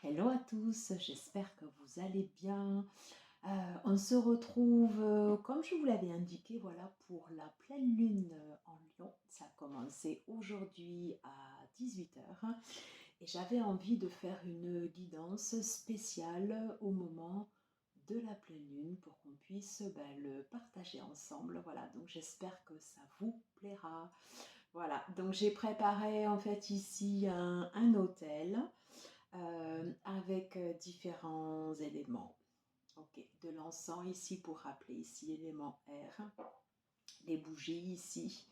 Hello à tous, j'espère que vous allez bien. On se retrouve, comme je vous l'avais indiqué, voilà, pour la pleine lune en Lion. Ça a commencé aujourd'hui à 18h et j'avais envie de faire une guidance spéciale au moment de la pleine lune pour qu'on puisse le partager ensemble. Voilà, donc j'espère que ça vous plaira. Voilà, donc j'ai préparé en fait ici un hôtel avec différents éléments. Ok, de l'encens ici pour rappeler ici l'élément R, les bougies ici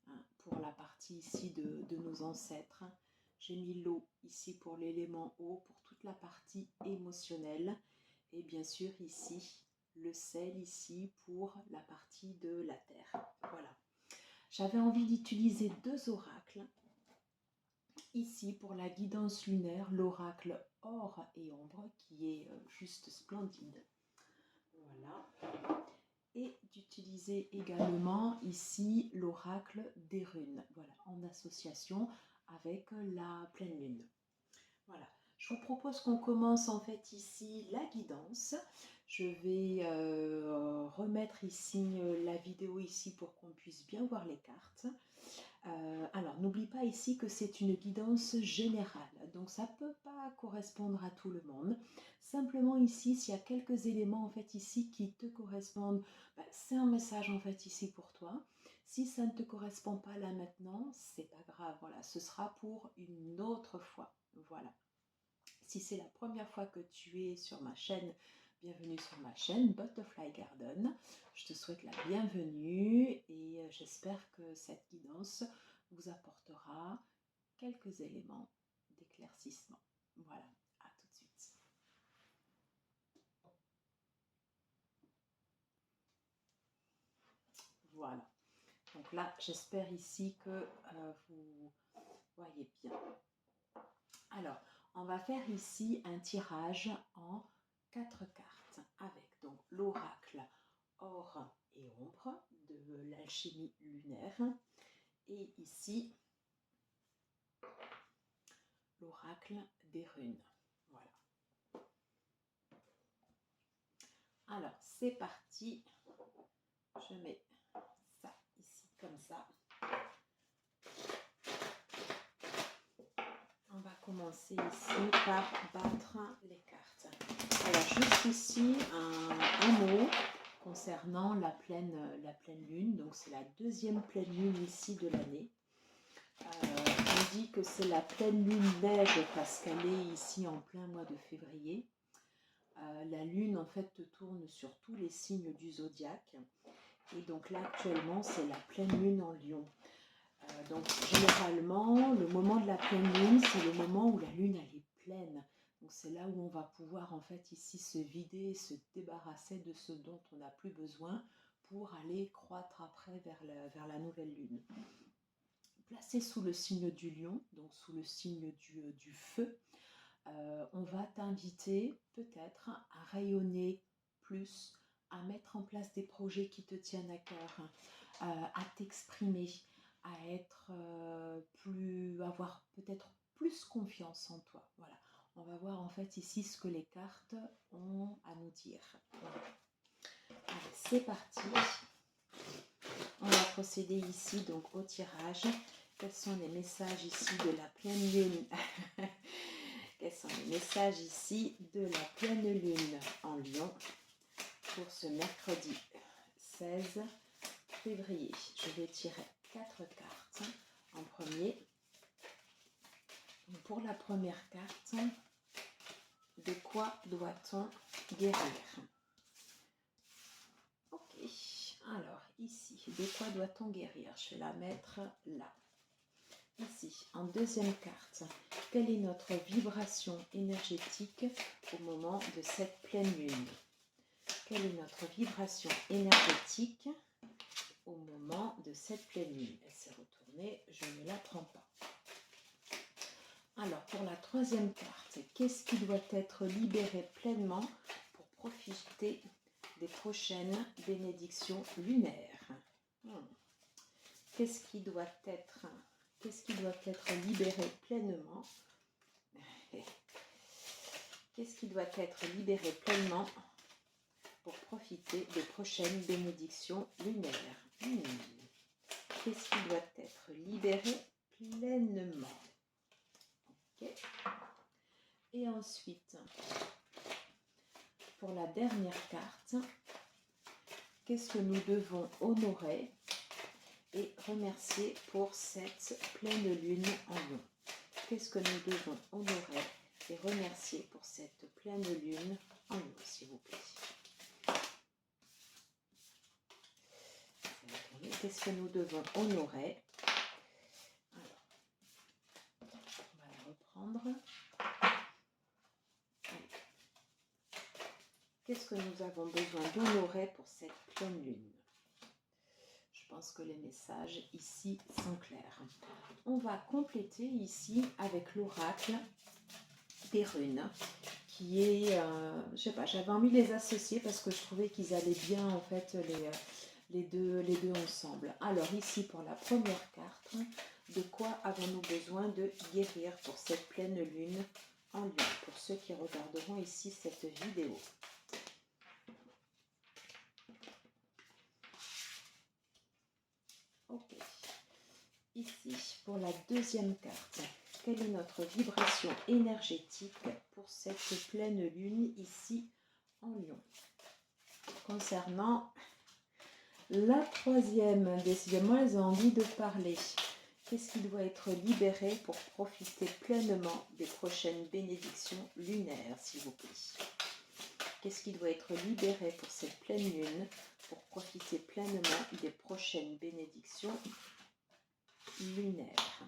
hein, pour la partie ici de nos ancêtres. J'ai mis l'eau ici pour l'élément eau, pour toute la partie émotionnelle. Et bien sûr ici, le sel ici pour la partie de la terre. Voilà. J'avais envie d'utiliser deux oracles. Ici, pour la guidance lunaire, l'oracle or et ombre, qui est juste splendide. Voilà. Et d'utiliser également ici l'oracle des runes, voilà, en association avec la pleine lune. Voilà. Je vous propose qu'on commence en fait ici la guidance. Je vais remettre ici la vidéo ici pour qu'on puisse bien voir les cartes. Alors, n'oublie pas ici que c'est une guidance générale, donc ça ne peut pas correspondre à tout le monde. Simplement ici, s'il y a quelques éléments en fait ici qui te correspondent, c'est un message en fait ici pour toi. Si ça ne te correspond pas là maintenant, c'est pas grave, voilà, ce sera pour une autre fois, voilà. Si c'est la première fois que tu es sur ma chaîne, bienvenue sur ma chaîne Butterfly Garden. Je te souhaite la bienvenue et j'espère que cette guidance vous apportera quelques éléments d'éclaircissement. Voilà, à tout de suite. Voilà, donc là j'espère ici que vous voyez bien. Alors, on va faire ici un tirage en 4 cartes avec donc l'oracle or et ombre de l'alchimie lunaire et ici l'oracle des runes. Voilà. Alors, c'est parti. Je mets ça ici comme ça. On va commencer ici par battre les cartes. Alors, juste ici, un mot concernant la pleine lune. Donc, c'est la deuxième pleine lune ici de l'année. On dit que c'est la pleine lune neige parce qu'elle est ici en plein mois de février. La lune, en fait, tourne sur tous les signes du zodiaque. Et donc là, actuellement, c'est la pleine lune en Lion. Donc généralement, le moment de la pleine lune, c'est le moment où la lune elle est pleine. Donc c'est là où on va pouvoir en fait ici se vider, se débarrasser de ce dont on n'a plus besoin pour aller croître après vers la nouvelle lune. Placé sous le signe du lion, donc sous le signe du feu, on va t'inviter peut-être à rayonner plus, à mettre en place des projets qui te tiennent à cœur, à t'exprimer, à être avoir peut-être plus confiance en toi. Voilà. On va voir en fait ici ce que les cartes ont à nous dire. Voilà. Allez, c'est parti. On va procéder ici donc au tirage. Quels sont les messages ici de la pleine lune? Quels sont les messages ici de la pleine lune en Lion pour ce mercredi 16 février? Je vais tirer 4 cartes en premier. Pour la première carte, de quoi doit-on guérir? Ok, alors ici, de quoi doit-on guérir? Je vais la mettre là. Ici, en deuxième carte, quelle est notre vibration énergétique au moment de cette pleine lune? Quelle est notre vibration énergétique au moment de cette pleine lune? Elle s'est retournée, je ne la prends pas. Alors, pour la troisième carte, qu'est-ce qui doit être libéré pleinement pour profiter des prochaines bénédictions lunaires? Qu'est-ce qui doit être libéré pleinement Qu'est-ce qui doit être libéré pleinement pour profiter des prochaines bénédictions lunaires? Qu'est-ce qui doit être libéré pleinement? Ok. Et ensuite, pour la dernière carte, qu'est-ce que nous devons honorer et remercier pour cette pleine lune en Lion? Qu'est-ce que nous devons honorer et remercier pour cette pleine lune en Lion, s'il vous plaît? Qu'est-ce que nous devons honorer? Alors, on va la reprendre. Qu'est-ce que nous avons besoin d'honorer pour cette pleine lune? Je pense que les messages ici sont clairs. On va compléter ici avec l'oracle des runes, qui est, je sais pas, j'avais envie de les associer parce que je trouvais qu'ils allaient bien en fait les deux ensemble. Alors ici pour la première carte, de quoi avons-nous besoin de guérir pour cette pleine lune en Lion, pour ceux qui regarderont ici cette vidéo? Ok. Ici, pour la deuxième carte, quelle est notre vibration énergétique pour cette pleine lune ici en Lion? Concernant la troisième, décidément, elles ont envie de parler. Qu'est-ce qui doit être libéré pour profiter pleinement des prochaines bénédictions lunaires, s'il vous plaît? Qu'est-ce qui doit être libéré pour cette pleine lune pour profiter pleinement des prochaines bénédictions lunaires?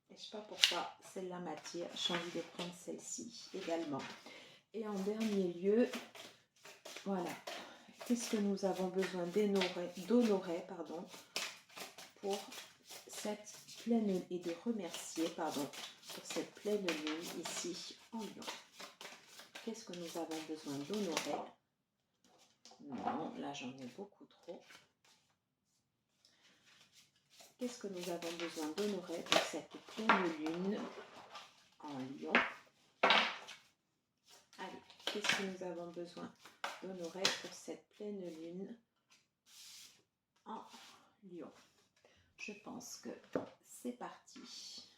Et je ne sais pas pourquoi celle-là m'attire, j'ai envie de prendre celle-ci également. Et en dernier lieu, voilà, qu'est-ce que nous avons besoin d'honorer pour cette pleine lune et de remercier pour cette pleine lune ici en Lion? Qu'est-ce que nous avons besoin d'honorer? Non, là j'en ai beaucoup trop. Qu'est-ce que nous avons besoin d'honorer pour cette pleine lune en Lion? Allez, qu'est-ce que nous avons besoin d'honorer pour cette pleine lune en Lion? Je pense que c'est parti.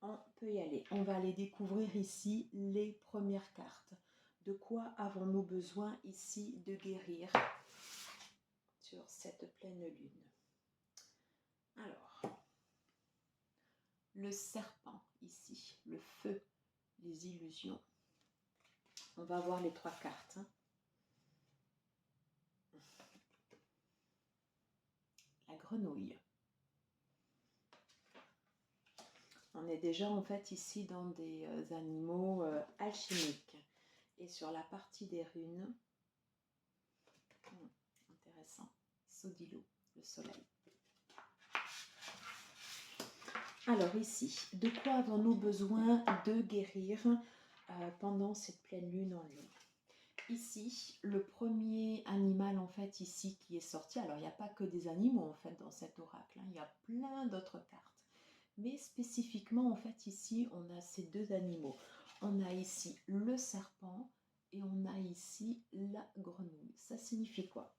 On peut y aller. On va aller découvrir ici les premières cartes. De quoi avons-nous besoin ici de guérir sur cette pleine lune? Alors, le serpent ici, le feu, les illusions. On va voir les trois cartes. La grenouille. On est déjà en fait ici dans des animaux alchimiques. Et sur la partie des runes, intéressant, Sodilo, le soleil. Alors ici, de quoi avons-nous besoin de guérir pendant cette pleine lune en Lion? Ici, le premier animal en fait ici qui est sorti, alors il n'y a pas que des animaux en fait dans cet oracle, il y a plein d'autres cartes. Mais spécifiquement en fait ici, on a ces deux animaux. On a ici le serpent et on a ici la grenouille. Ça signifie quoi?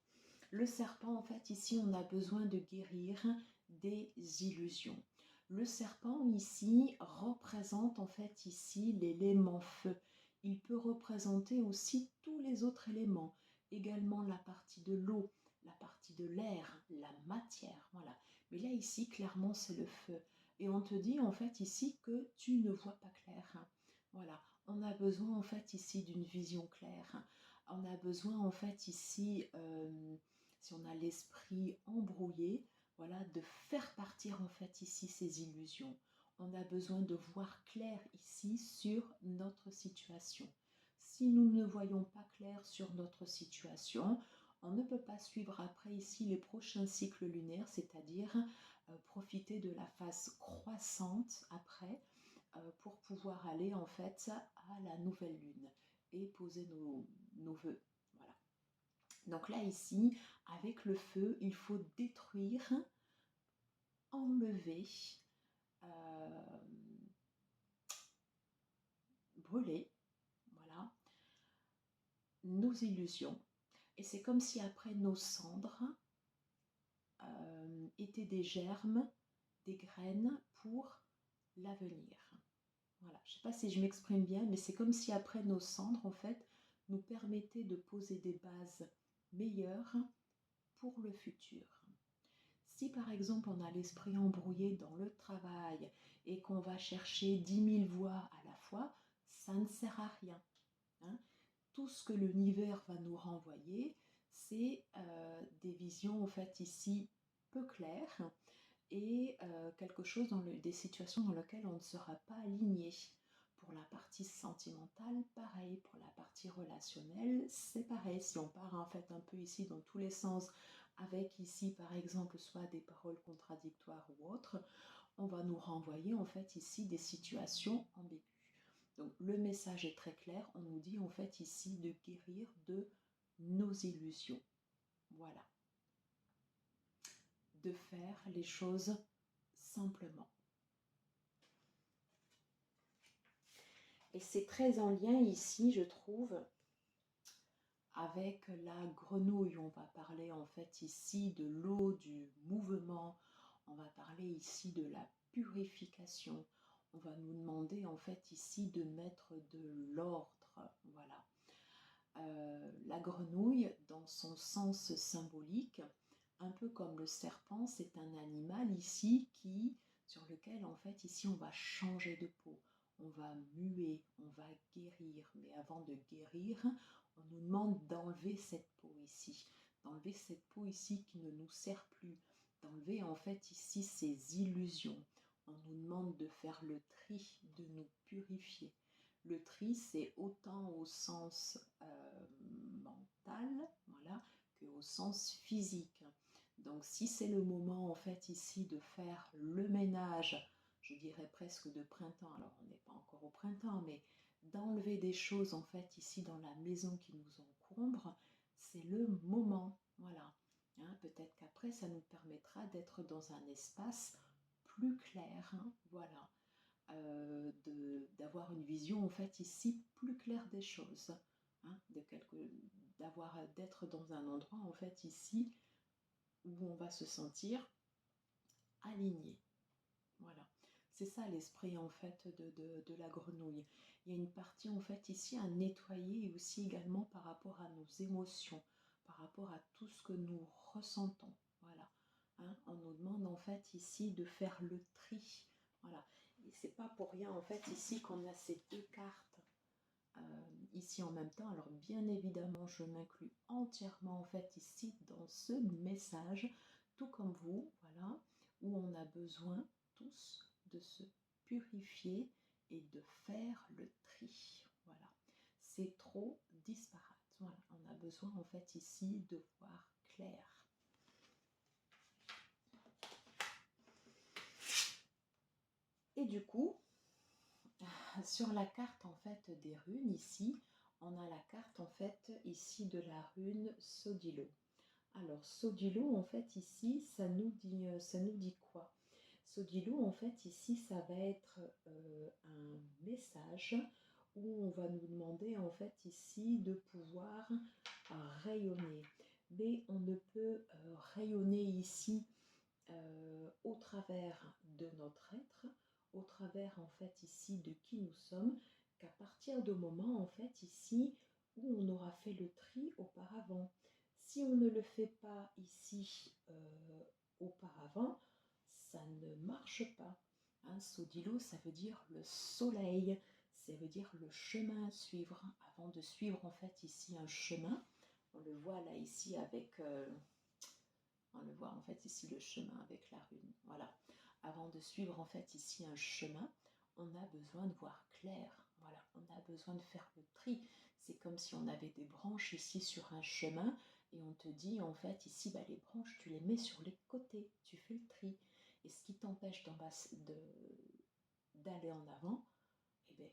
Le serpent en fait ici, on a besoin de guérir des illusions. Le serpent ici représente en fait ici l'élément feu. Il peut représenter aussi tous les autres éléments, également la partie de l'eau, la partie de l'air, la matière, voilà. Mais là ici, clairement, c'est le feu. Et on te dit en fait ici que tu ne vois pas clair. Voilà, on a besoin en fait ici d'une vision claire. On a besoin en fait ici, si on a l'esprit embrouillé, voilà, de faire partir en fait ici ces illusions. On a besoin de voir clair ici sur notre situation. Si nous ne voyons pas clair sur notre situation, on ne peut pas suivre après ici les prochains cycles lunaires, c'est-à-dire profiter de la phase croissante après pour pouvoir aller en fait à la nouvelle lune et poser nos vœux. Voilà. Donc là ici, avec le feu, il faut détruire, enlever, brûler, voilà, nos illusions. Et c'est comme si après nos cendres étaient des germes, des graines pour l'avenir. Voilà, je ne sais pas si je m'exprime bien, mais c'est comme si après nos cendres, en fait, nous permettait de poser des bases meilleures pour le futur. Si par exemple on a l'esprit embrouillé dans le travail et qu'on va chercher 10 000 voies à la fois, ça ne sert à rien. Hein. Tout ce que l'univers va nous renvoyer, c'est des visions en fait ici peu claires et quelque chose des situations dans lesquelles on ne sera pas aligné. Pour la partie sentimentale, pareil. Pour la partie relationnelle, c'est pareil. Si on part en fait un peu ici dans tous les sens, avec ici par exemple soit des paroles contradictoires ou autres, on va nous renvoyer en fait ici des situations ambiguës. Donc le message est très clair, on nous dit en fait ici de guérir de nos illusions. Voilà. De faire les choses simplement. Et c'est très en lien ici, je trouve, avec la grenouille. On va parler en fait ici de l'eau, du mouvement. On va parler ici de la purification. On va nous demander en fait ici de mettre de l'ordre. Voilà. La grenouille, dans son sens symbolique, un peu comme le serpent, c'est un animal ici sur lequel en fait ici on va changer de peau, on va muer, on va guérir. Mais avant de guérir, on nous demande d'enlever cette peau ici, d'enlever cette peau ici qui ne nous sert plus, d'enlever en fait ici ces illusions. On nous demande de faire le tri, de nous purifier. Le tri, c'est autant au sens mental, voilà, qu'au sens physique. Donc si c'est le moment en fait ici de faire le ménage, je dirais presque de printemps, alors on n'est pas encore au printemps, mais d'enlever des choses en fait ici dans la maison qui nous encombrent, c'est le moment, voilà. Hein, peut-être qu'après ça nous permettra d'être dans un espace plus clair, hein, voilà. D'avoir une vision en fait ici plus claire des choses, hein, d'être dans un endroit en fait ici où on va se sentir aligné. Voilà, c'est ça l'esprit en fait de la grenouille. Il y a une partie en fait ici à nettoyer et aussi également par rapport à nos émotions, par rapport à tout ce que nous ressentons. Voilà, hein, on nous demande en fait ici de faire le tri. Voilà, et c'est pas pour rien en fait ici qu'on a ces deux cartes ici en même temps. Alors bien évidemment, je m'inclus entièrement en fait ici dans ce message, tout comme vous, voilà, où on a besoin tous de se purifier et de faire le tri. Voilà, c'est trop disparate. Voilà, on a besoin en fait ici de voir clair. Et du coup, sur la carte en fait des runes ici, on a la carte en fait ici de la rune Sodilo. Alors Sodilo en fait ici, ça nous dit quoi? Sodilo en fait ici, ça va être un message où on va nous demander en fait ici de pouvoir rayonner. Mais on ne peut rayonner ici au travers de notre être, au travers en fait ici de qui nous sommes, qu'à partir du moment en fait ici où on aura fait le tri auparavant. Si on ne le fait pas ici auparavant, ça ne marche pas. Hein, Sodilo, ça veut dire le soleil, ça veut dire le chemin à suivre. Avant de suivre en fait ici un chemin, on le voit là ici avec... on le voit en fait ici le chemin avec la rune. Voilà. Avant de suivre en fait ici un chemin, on a besoin de voir clair. Voilà. On a besoin de faire le tri. C'est comme si on avait des branches ici sur un chemin et on te dit en fait ici bah, les branches tu les mets sur les côtés, tu fais le tri. Et ce qui t'empêche d'aller en avant, eh bien,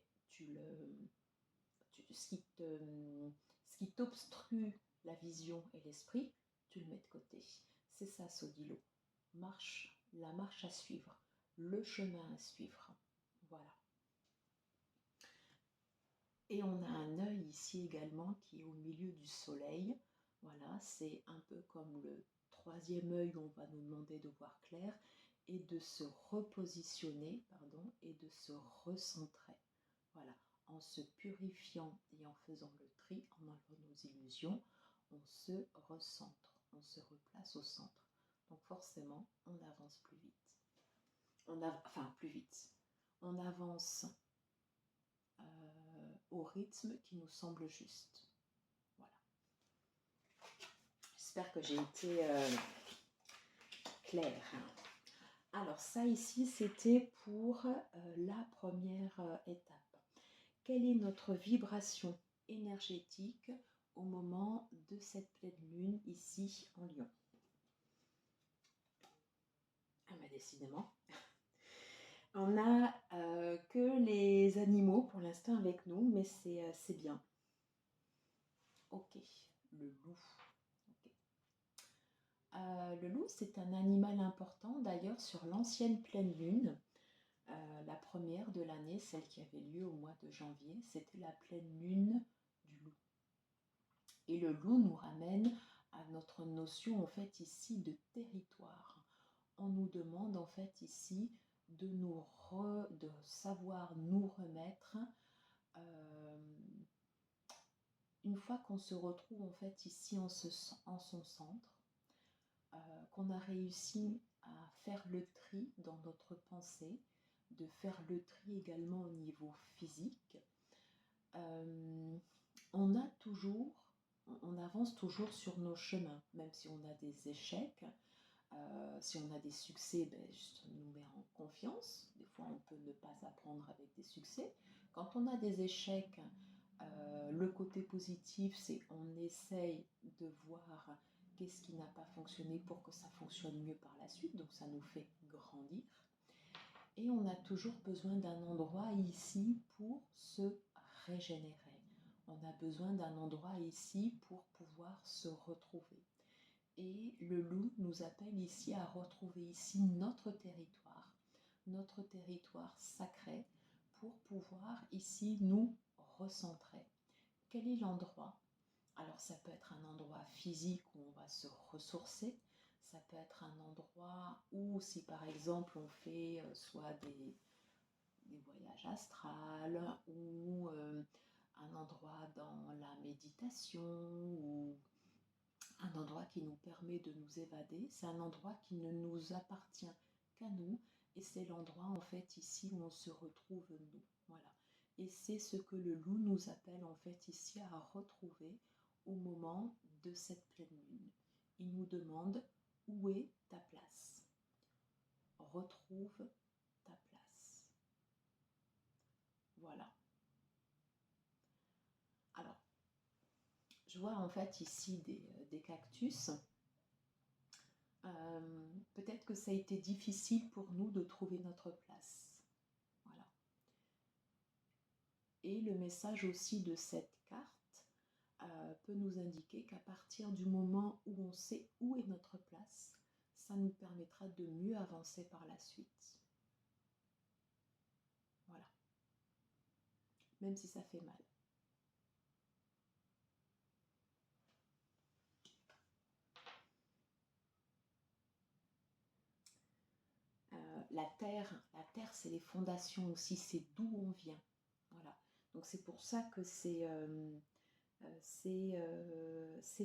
ce qui t'obstrue la vision et l'esprit, tu le mets de côté. C'est ça, Sodilo. La marche à suivre, le chemin à suivre. Voilà. Et on a un œil ici également qui est au milieu du soleil. Voilà, c'est un peu comme le troisième œil où on va nous demander de voir clair et de se repositionner, pardon, et de se recentrer. Voilà, en se purifiant et en faisant le tri, en enlevant nos illusions, on se recentre, on se replace au centre. Donc forcément, on avance plus vite. Enfin, plus vite. On avance au rythme qui nous semble juste. Voilà. J'espère que j'ai été claire. Alors ça ici, c'était pour la première étape. Quelle est notre vibration énergétique au moment de cette pleine lune ici en Lion? Ah bah décidément. On n'a que les animaux pour l'instant avec nous, mais c'est bien. Ok, le loup. Okay. Le loup, c'est un animal important. D'ailleurs, sur l'ancienne pleine lune, la première de l'année, celle qui avait lieu au mois de janvier, c'était la pleine lune du loup. Et le loup nous ramène à notre notion, en fait, ici, de territoire. On nous demande, en fait, ici, de savoir nous remettre une fois qu'on se retrouve, en fait, ici, en son centre, qu'on a réussi à faire le tri dans notre pensée, de faire le tri également au niveau physique. On avance toujours sur nos chemins, même si on a des échecs. Si on a des succès, ça nous met en confiance. Des fois, on peut ne pas apprendre avec des succès. Quand on a des échecs, le côté positif, c'est on essaye de voir qu'est-ce qui n'a pas fonctionné pour que ça fonctionne mieux par la suite. Donc, ça nous fait grandir. Et on a toujours besoin d'un endroit ici pour se régénérer. On a besoin d'un endroit ici pour pouvoir se retrouver. Et le loup nous appelle ici à retrouver ici notre territoire sacré, pour pouvoir ici nous recentrer. Quel est l'endroit? Alors ça peut être un endroit physique où on va se ressourcer, ça peut être un endroit où si par exemple on fait soit des voyages astrales ou un endroit dans la méditation ou un endroit qui nous permet de nous évader, c'est un endroit qui ne nous appartient qu'à nous et c'est l'endroit en fait ici où on se retrouve nous. Voilà. Et c'est ce que le loup nous appelle en fait ici à retrouver au moment de cette pleine lune. Il nous demande où est ta place. Retrouve ta place. Voilà. Alors, je vois en fait ici des cactus. Peut-être que ça a été difficile pour nous de trouver notre place. Voilà. Et le message aussi de cette carte peut nous indiquer qu'à partir du moment où on sait où est notre place, ça nous permettra de mieux avancer par la suite. Voilà. Même si ça fait mal. La terre c'est les fondations aussi, c'est d'où on vient. Voilà. Donc c'est pour ça que c'est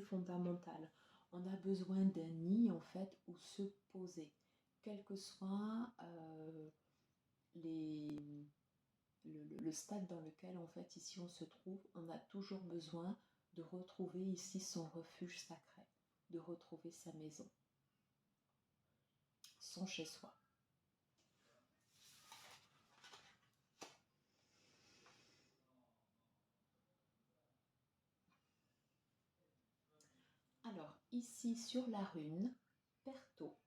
fondamental. On a besoin d'un nid en fait où se poser, quel que soit le stade dans lequel en fait ici on se trouve, on a toujours besoin de retrouver ici son refuge sacré, de retrouver sa maison, son chez-soi. Alors ici sur la rune, Perto.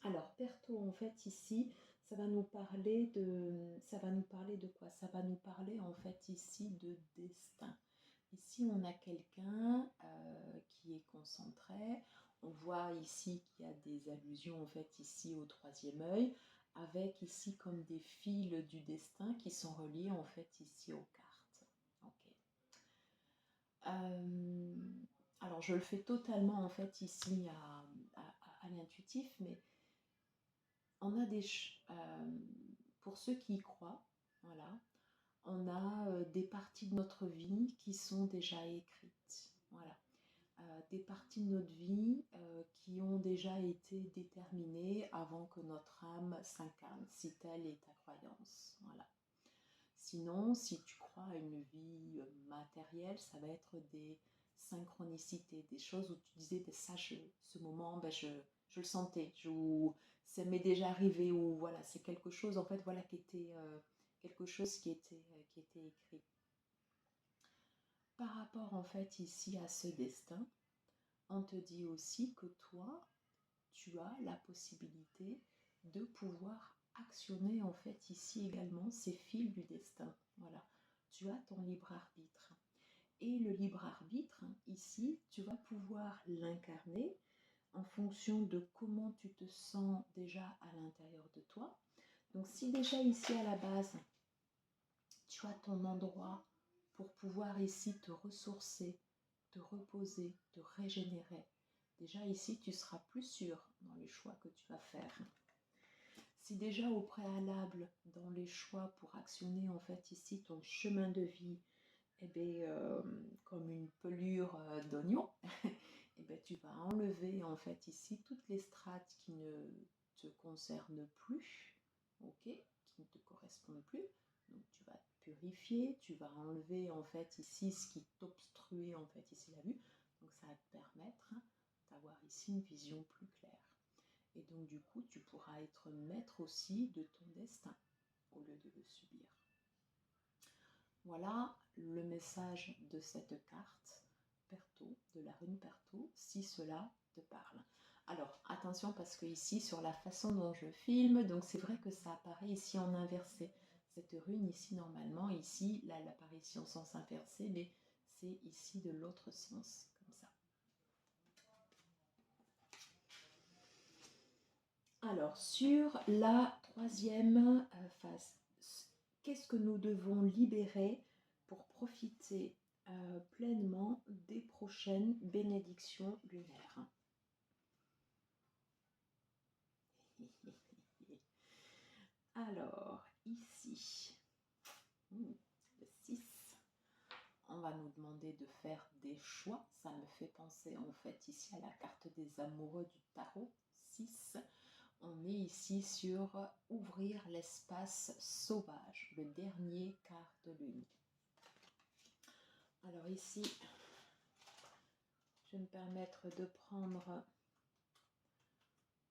Alors Perto en fait ici, ça va nous parler de quoi? Ça va nous parler en fait ici de destin. Ici on a quelqu'un qui est concentré. On voit ici qu'il y a des allusions en fait ici au troisième œil, avec ici comme des fils du destin qui sont reliés en fait ici aux cartes. Euh, alors, je le fais totalement en fait ici à l'intuitif, mais on a pour ceux qui y croient, voilà, on a des parties de notre vie qui sont déjà écrites, voilà. Des parties de notre vie qui ont déjà été déterminées avant que notre âme s'incarne, si telle est ta croyance, voilà. Sinon, si tu crois à une vie matérielle, ça va être des synchronicités, des choses où tu disais, ben ça, ce moment, ben je le sentais, ça m'est déjà arrivé, ou voilà, c'est quelque chose en fait, voilà, qui était quelque chose qui était écrit. Par rapport en fait ici à ce destin, on te dit aussi que toi, tu as la possibilité de pouvoir actionner en fait ici également ces fils du destin. Voilà, tu as ton libre arbitre. Et le libre arbitre, ici, tu vas pouvoir l'incarner en fonction de comment tu te sens déjà à l'intérieur de toi. Donc si déjà ici à la base, tu as ton endroit pour pouvoir ici te ressourcer, te reposer, te régénérer, déjà ici tu seras plus sûr dans les choix que tu vas faire. Si déjà au préalable, dans les choix pour actionner en fait ici ton chemin de vie, eh bien, comme une pelure d'oignon, eh bien, tu vas enlever en fait ici toutes les strates qui ne te concernent plus, ok, qui ne te correspondent plus. Donc tu vas te purifier, tu vas enlever en fait ici ce qui t'obstruait en fait ici la vue. Donc ça va te permettre d'avoir ici une vision plus claire. Et donc du coup, tu pourras être maître aussi de ton destin au lieu de le subir. Voilà le message de cette carte Perto, de la rune Perto, si cela te parle. Alors attention parce que ici sur la façon dont je filme, donc c'est vrai que ça apparaît ici en inversé. Cette rune ici normalement, ici là elle apparaît ici en sens inversé, mais c'est ici de l'autre sens, comme ça. Alors sur la troisième phase, qu'est-ce que nous devons libérer pour profiter pleinement des prochaines bénédictions lunaires? Alors, ici, le 6, on va nous demander de faire des choix. Ça me fait penser en fait ici à la carte des amoureux du tarot. 6, on est ici sur ouvrir l'espace sauvage, le dernier quart de lune. Alors ici, je vais me permettre de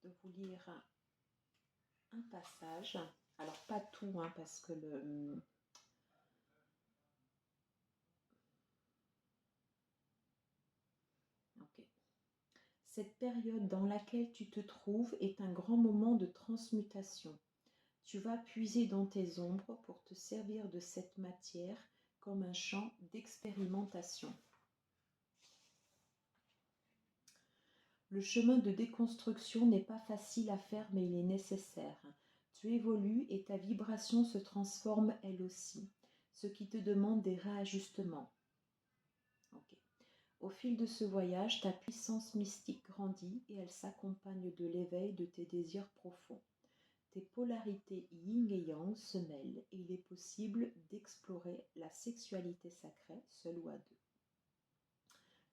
vous lire un passage. Alors pas tout, parce que Ok. Cette période dans laquelle tu te trouves est un grand moment de transmutation. Tu vas puiser dans tes ombres pour te servir de cette matière comme un champ d'expérimentation. Le chemin de déconstruction n'est pas facile à faire, mais il est nécessaire. Tu évolues et ta vibration se transforme elle aussi, ce qui te demande des réajustements. Okay. Au fil de ce voyage, ta puissance mystique grandit et elle s'accompagne de l'éveil de tes désirs profonds. Tes polarités yin et yang se mêlent et il est possible d'explorer la sexualité sacrée seule ou à deux.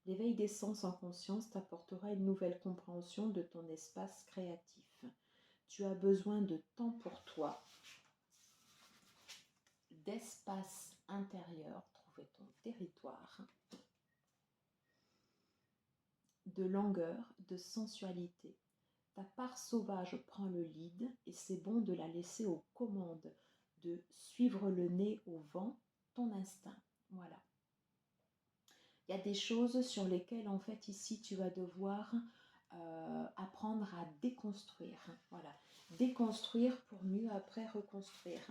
L'éveil des sens en conscience t'apportera une nouvelle compréhension de ton espace créatif. Tu as besoin de temps pour toi, d'espace intérieur, trouver ton territoire, de langueur, de sensualité. Ta part sauvage prend le lead et c'est bon de la laisser aux commandes, de suivre le nez au vent, ton instinct. Voilà. Il y a des choses sur lesquelles, en fait, ici, tu vas devoir apprendre à déconstruire. Voilà. Déconstruire pour mieux après reconstruire.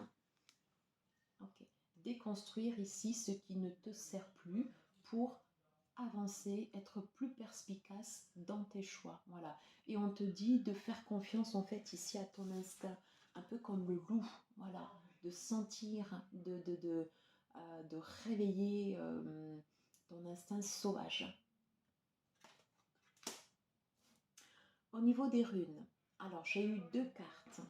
Ok. Déconstruire ici ce qui ne te sert plus pour avancer, être plus perspicace dans tes choix. Voilà. Et on te dit de faire confiance, en fait, ici à ton instinct. Un peu comme le loup. Voilà. De sentir, de réveiller ton instinct sauvage. Au niveau des runes, alors j'ai eu 2 cartes.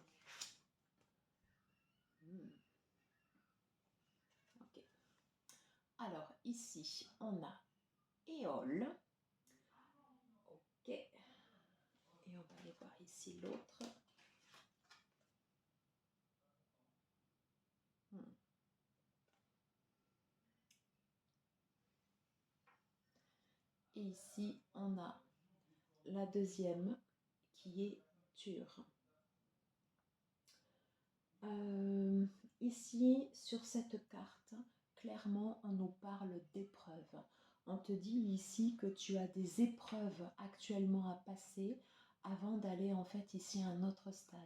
Ok. Alors ici, on a Éole. Ok. Et on va aller voir ici l'autre. Et ici, on a la deuxième qui est Tur. Ici, sur cette carte, clairement, on nous parle d'épreuves. On te dit ici que tu as des épreuves actuellement à passer avant d'aller en fait ici à un autre stade.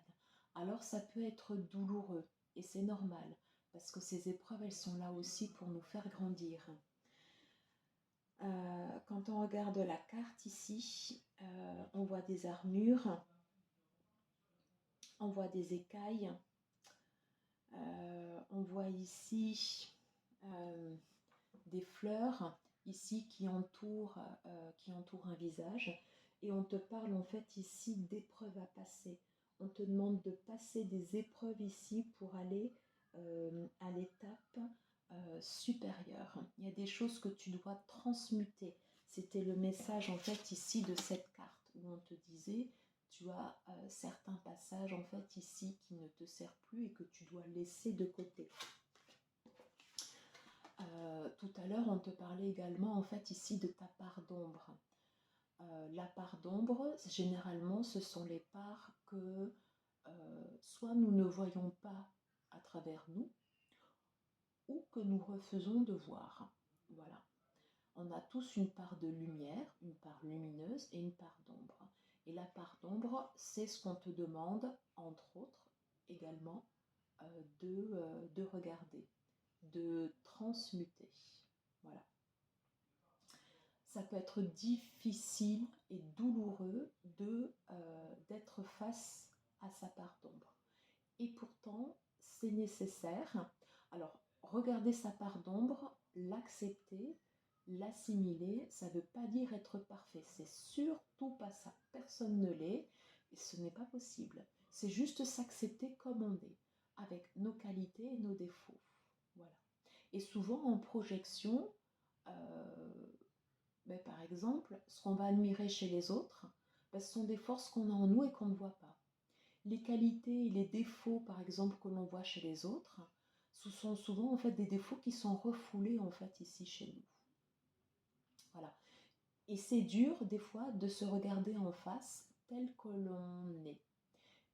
Alors, ça peut être douloureux et c'est normal parce que ces épreuves, elles sont là aussi pour nous faire grandir. Quand on regarde la carte ici, on voit des armures, on voit des écailles, on voit ici des fleurs ici qui entourent un visage et on te parle en fait ici d'épreuves à passer. On te demande de passer des épreuves ici pour aller à l'étape supérieure. Il y a des choses que tu dois transmuter. C'était le message en fait ici de cette carte où on te disait tu as certains passages en fait ici qui ne te servent plus et que tu dois laisser de côté. Tout à l'heure, on te parlait également en fait ici de ta part d'ombre. La part d'ombre, généralement, ce sont les parts que soit nous ne voyons pas à travers nous, ou que nous refusons de voir. Voilà. On a tous une part de lumière, une part lumineuse et une part d'ombre. Et la part d'ombre, c'est ce qu'on te demande, entre autres, également, de regarder, de transmuter. Voilà. Ça peut être difficile et douloureux d'être face à sa part d'ombre. Et pourtant, c'est nécessaire. Alors, regarder sa part d'ombre, l'accepter, l'assimiler, ça ne veut pas dire être parfait. C'est surtout pas ça. Personne ne l'est et ce n'est pas possible. C'est juste s'accepter comme on est, avec nos qualités et nos défauts. Voilà. Et souvent en projection, par exemple, ce qu'on va admirer chez les autres, ce sont des forces qu'on a en nous et qu'on ne voit pas. Les qualités et les défauts, par exemple, que l'on voit chez les autres, ce sont souvent en fait des défauts qui sont refoulés en fait ici chez nous. Voilà. Et c'est dur des fois de se regarder en face tel que l'on est.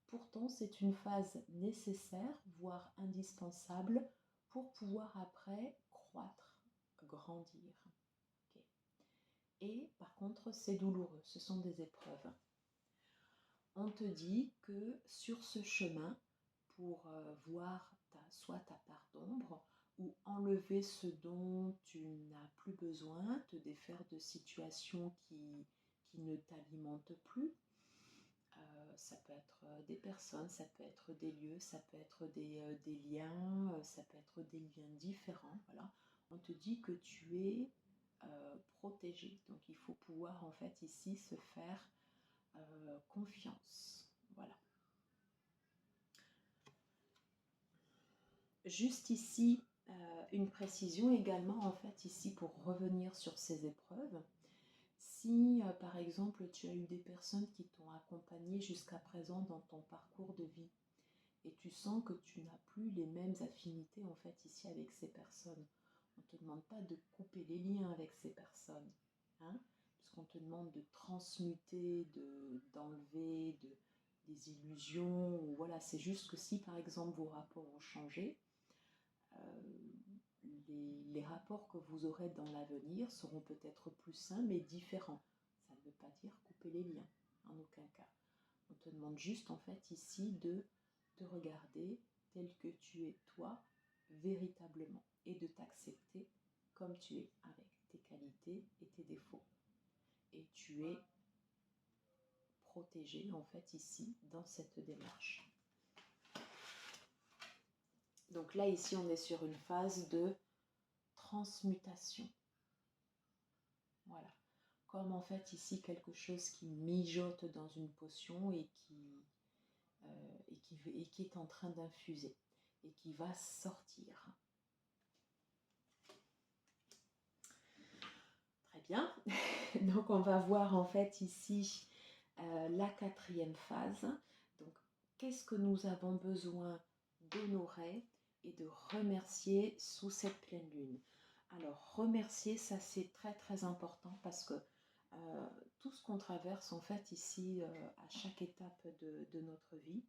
Pourtant, c'est une phase nécessaire, voire indispensable, pour pouvoir après croître, grandir. Okay. Et par contre, c'est douloureux, ce sont des épreuves. On te dit que sur ce chemin, pour voir soit ta part d'ombre, ou enlever ce dont tu n'as plus besoin, te défaire de situations qui ne t'alimentent plus. Ça peut être des personnes, ça peut être des lieux, ça peut être des liens, ça peut être des liens différents. Voilà. On te dit que tu es protégé. Donc il faut pouvoir en fait ici se faire confiance. Voilà. Juste ici, une précision également en fait ici pour revenir sur ces épreuves. Si par exemple tu as eu des personnes qui t'ont accompagné jusqu'à présent dans ton parcours de vie et tu sens que tu n'as plus les mêmes affinités en fait ici avec ces personnes, on ne te demande pas de couper les liens avec ces personnes, hein, puisqu'on te demande de transmuter, d'enlever des illusions, ou voilà, c'est juste que si par exemple vos rapports ont changé, les rapports que vous aurez dans l'avenir seront peut-être plus sains mais différents. Ça ne veut pas dire couper les liens, en aucun cas. On te demande juste en fait ici de te regarder tel que tu es toi véritablement et de t'accepter comme tu es avec tes qualités et tes défauts. Et tu es protégé en fait ici dans cette démarche. Donc là ici on est sur une phase de transmutation. Voilà. Comme en fait ici quelque chose qui mijote dans une potion et qui est en train d'infuser et qui va sortir. Très bien. Donc on va voir en fait ici la quatrième phase. Donc qu'est-ce que nous avons besoin d'honorer et de remercier sous cette pleine lune? Alors remercier, ça c'est très très important parce que tout ce qu'on traverse en fait ici à chaque étape de notre vie,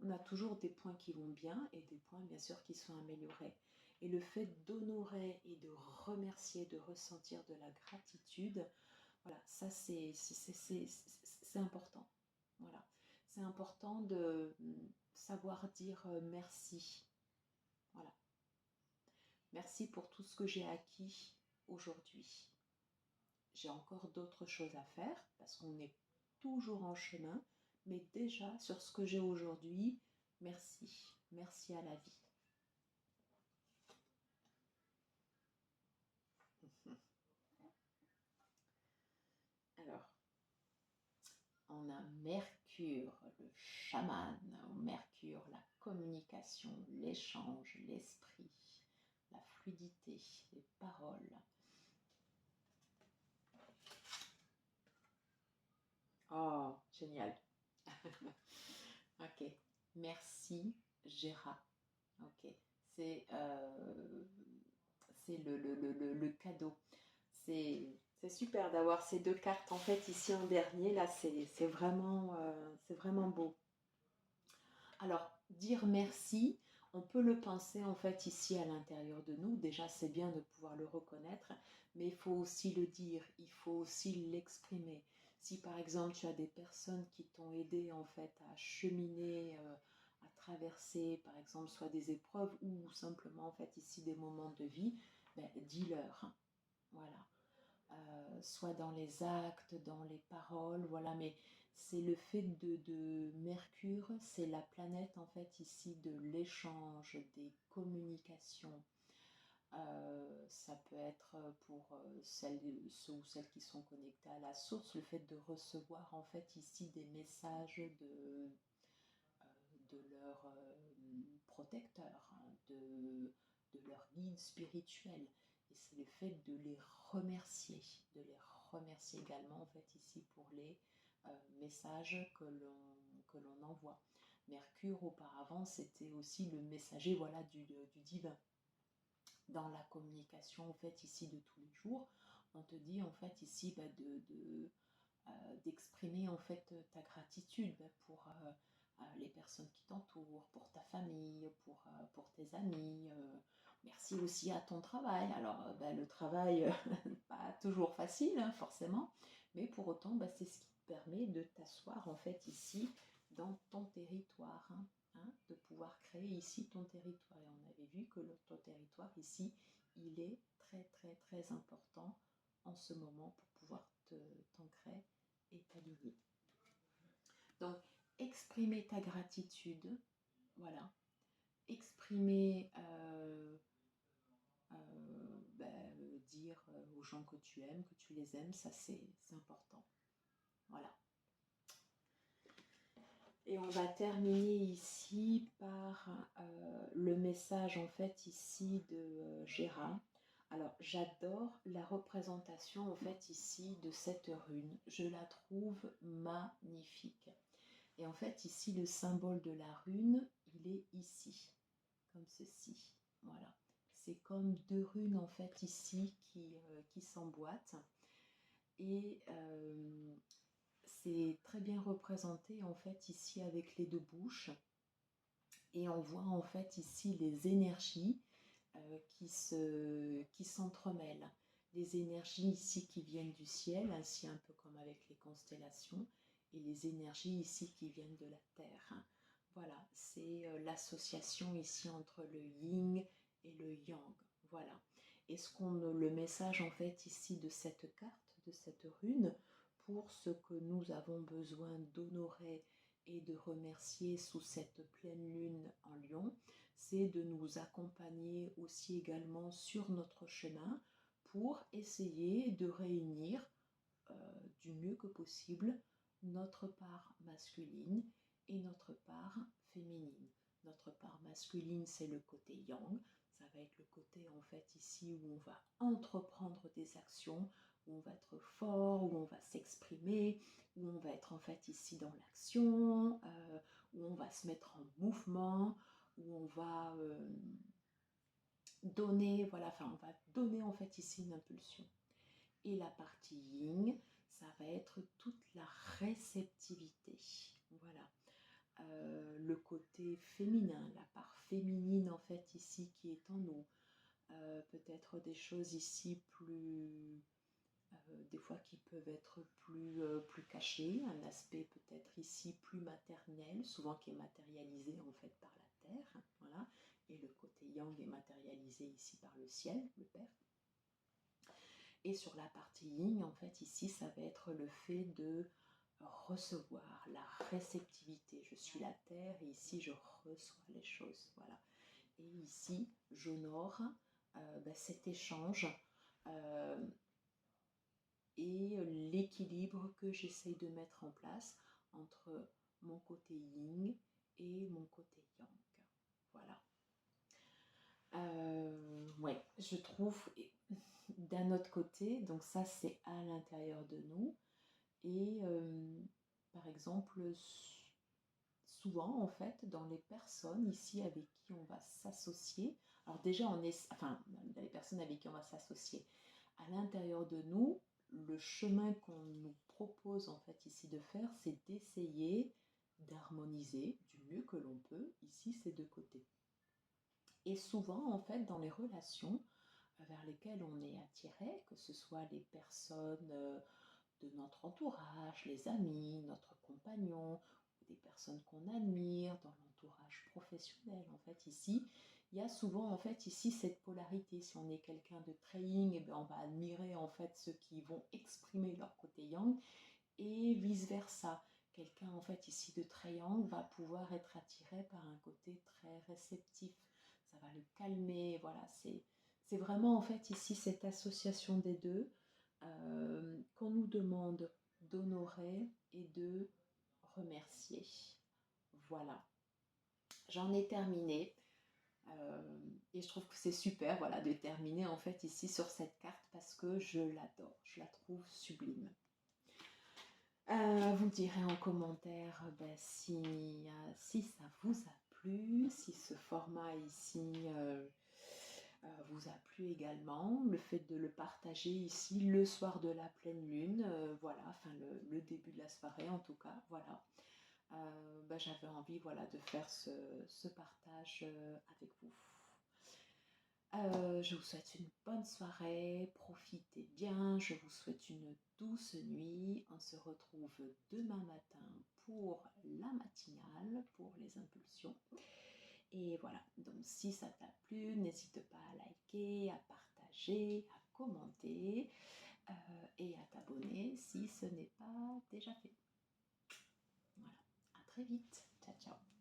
on a toujours des points qui vont bien et des points bien sûr qui sont améliorés. Et le fait d'honorer et de remercier, de ressentir de la gratitude, voilà, ça c'est important. Voilà, c'est important de savoir dire merci. Voilà, merci pour tout ce que j'ai acquis aujourd'hui. J'ai encore d'autres choses à faire parce qu'on est toujours en chemin, mais déjà sur ce que j'ai aujourd'hui, merci. Merci à la vie. Alors, on a Mercure, le chaman, Mercure, la communication, l'échange, l'esprit, la fluidité, les paroles. Oh, génial. Ok, merci Gérard. Ok, c'est le cadeau. C'est super d'avoir ces deux cartes en fait ici en dernier. Là, c'est vraiment beau. Alors, dire merci, on peut le penser en fait ici à l'intérieur de nous. Déjà, c'est bien de pouvoir le reconnaître, mais il faut aussi le dire, il faut aussi l'exprimer. Si par exemple tu as des personnes qui t'ont aidé en fait à cheminer, à traverser par exemple soit des épreuves ou simplement en fait ici des moments de vie, ben, dis-leur. Voilà. Soit dans les actes, dans les paroles, voilà, mais c'est le fait de Mercure, c'est la planète en fait ici de l'échange, des communications. Ça peut être pour ceux ou celles qui sont connectés à la source, le fait de recevoir en fait ici des messages de leur protecteur, hein, de leur guide spirituel. Et c'est le fait de les remercier également en fait ici pour les messages que l'on envoie. Mercure auparavant c'était aussi le messager voilà, du divin. Dans la communication en fait ici de tous les jours, on te dit en fait ici bah, d'exprimer en fait ta gratitude pour les personnes qui t'entourent, pour ta famille, pour tes amis. Merci aussi à ton travail. Alors le travail, pas toujours facile hein, forcément, mais pour autant c'est ce qui te permet de t'asseoir en fait ici dans ton territoire. Hein, de pouvoir créer ici ton territoire. Et on avait vu que ton territoire ici, il est très très très important en ce moment pour pouvoir t'ancrer et t'aligner. Donc, exprimer ta gratitude, voilà. Exprimer, dire aux gens que tu aimes, que tu les aimes, ça c'est important. Voilà. Et on va terminer ici par le message en fait ici de Gérard. Alors j'adore la représentation en fait ici de cette rune. Je la trouve magnifique. Et en fait ici le symbole de la rune, il est ici, comme ceci. Voilà. C'est comme deux runes en fait ici qui s'emboîtent. Et c'est très bien représenté en fait ici avec les deux bouches et on voit en fait ici les énergies qui s'entremêlent. Les énergies ici qui viennent du ciel, ainsi un peu comme avec les constellations, et les énergies ici qui viennent de la terre. Voilà, c'est l'association ici entre le yin et le yang. Voilà. Et le message en fait ici de cette carte, de cette rune, pour ce que nous avons besoin d'honorer et de remercier sous cette pleine lune en Lion, c'est de nous accompagner aussi également sur notre chemin pour essayer de réunir du mieux que possible notre part masculine et notre part féminine. Notre part masculine, c'est le côté yang. Ça va être le côté en fait ici où on va entreprendre des actions, où on va être fort, où on va s'exprimer, où on va être en fait ici dans l'action, où on va se mettre en mouvement, où on va donner, voilà, enfin on va donner en fait ici une impulsion. Et la partie yin, ça va être toute la réceptivité. Voilà. Le côté féminin, la part féminine en fait ici qui est en nous. Peut-être des choses ici plus, des fois qui peuvent être plus cachées, un aspect peut-être ici plus maternel, souvent qui est matérialisé en fait par la terre, voilà, et le côté yang est matérialisé ici par le ciel, le père. Et sur la partie yin, en fait, ici, ça va être le fait de recevoir, la réceptivité. Je suis la terre et ici, je reçois les choses. Voilà. Et ici, j'honore cet échange et l'équilibre que j'essaye de mettre en place entre mon côté yin et mon côté yang. Voilà. Ouais, je trouve d'un autre côté, donc ça c'est à l'intérieur de nous, et par exemple, souvent en fait, dans les personnes ici avec qui on va s'associer, alors déjà on est, enfin, dans les personnes avec qui on va s'associer, à l'intérieur de nous, le chemin qu'on nous propose en fait ici de faire, c'est d'essayer d'harmoniser du mieux que l'on peut ici ces deux côtés. Et souvent, en fait, dans les relations vers lesquelles on est attiré, que ce soit les personnes de notre entourage, les amis, notre compagnon, ou des personnes qu'on admire, dans l'entourage professionnel, en fait, ici, il y a souvent, en fait, ici, cette polarité. Si on est quelqu'un de très yin, eh bien, on va admirer, en fait, ceux qui vont exprimer leur côté yang, et vice-versa. Quelqu'un, en fait, ici, de très yang, va pouvoir être attiré par un côté très réceptif. Ça va le calmer, voilà, c'est vraiment, en fait, ici, cette association des deux qu'on nous demande d'honorer et de remercier. Voilà, j'en ai terminé. Et je trouve que c'est super, voilà, de terminer en fait ici sur cette carte parce que je l'adore, je la trouve sublime. Vous me direz en commentaire si ça vous a plu, si ce format ici vous a plu également, le fait de le partager ici le soir de la pleine lune, voilà, enfin le début de la soirée en tout cas, voilà. J'avais envie, voilà, de faire ce partage avec vous. Je vous souhaite une bonne soirée, profitez bien, je vous souhaite une douce nuit. On se retrouve demain matin pour la matinale, pour les impulsions. Et voilà, donc si ça t'a plu, n'hésite pas à liker, à partager, à commenter et à t'abonner si ce n'est pas déjà fait. Voilà, à très vite, ciao ciao.